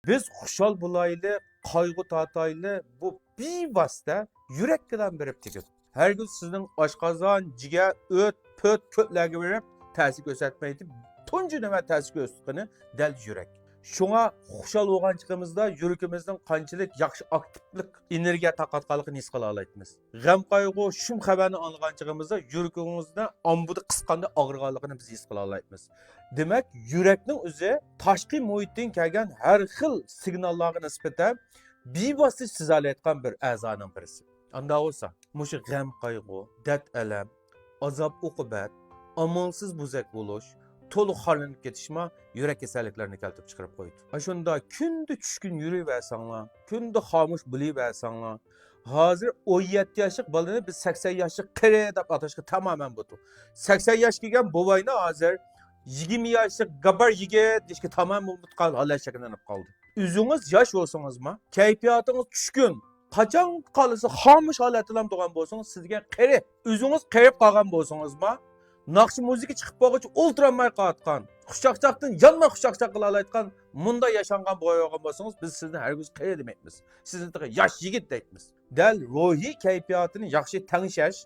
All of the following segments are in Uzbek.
Biz xushal bulaylı, qaygı tataylı bu bevosita yurak bilan berib tegadi. Har gün sizning oshqozon, jigar, o't, pöt, ko'tlarga berib ta'sir ko'rsatmaydi. Tunji nima ta'sir ko'rsatgani dal yurak. Shunga xushal bo'lganligimizda yuragimizning qanchalik yaxshi aktivlik energiya taqatqanligini his qila olamiz. G'am qayg'u shum xabarni olganligimizda yuragimizda ombuda qisqanda og'riganligini biz his qila olamiz. Demak, yurakning o'zi tashqi muhitdan kelgan har xil signallarga nisbatan bevosita sizolayotgan bir a'zoning birisi. Anda bo'lsa, mushu g'am qayg'u, dard alam, azob uqubat, amonsiz buzak bo'lish, to'liq xorlanib ketishma yurak kasalliklarini keltirib chiqarib qo'ydi. Shunda kunda tushkun yuraversanglar, kunda xomush bo'laversanglar, hozir 17 yoshlik bolani biz 80 yoshlik qiri deb atashga tamoman bo'ldi. 80 yosh kelgan buvayni hozir 20 yoshlik gabar yigit deshga tamam unutqan holat shakllanib qoldi. O'zingiz yosh bo'lsangizmi, kayfiyatingiz tushkun, qachon qolsa xomush holatdan turgan bo'lsangiz, sizga qiri, o'zingiz qirib qolgan bo'lsangizmi, naqshi muzika chiqib bo'lgach o'ltiramay qolgan, xushchaqchaqdan yonma xushchaqchaq qila oladigan munda yashangan bo'lgan bo'lsangiz, biz sizni hargiz qiri demaymiz. Sizni yosh yigit deymiz. Dal ruhiy kayfiyatini yaxshi tanishash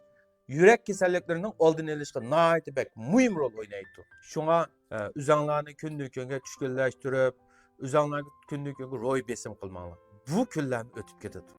yurak kasalliklarining oldini olishga nihoyat muhim rol o'ynaydi. Shunga o'zinglarni kundan-kunga tushkunlashtirib, o'zinglarga kundan-kunga ro'y besim qilmanglar. Bu kunlar o'tib ketadi.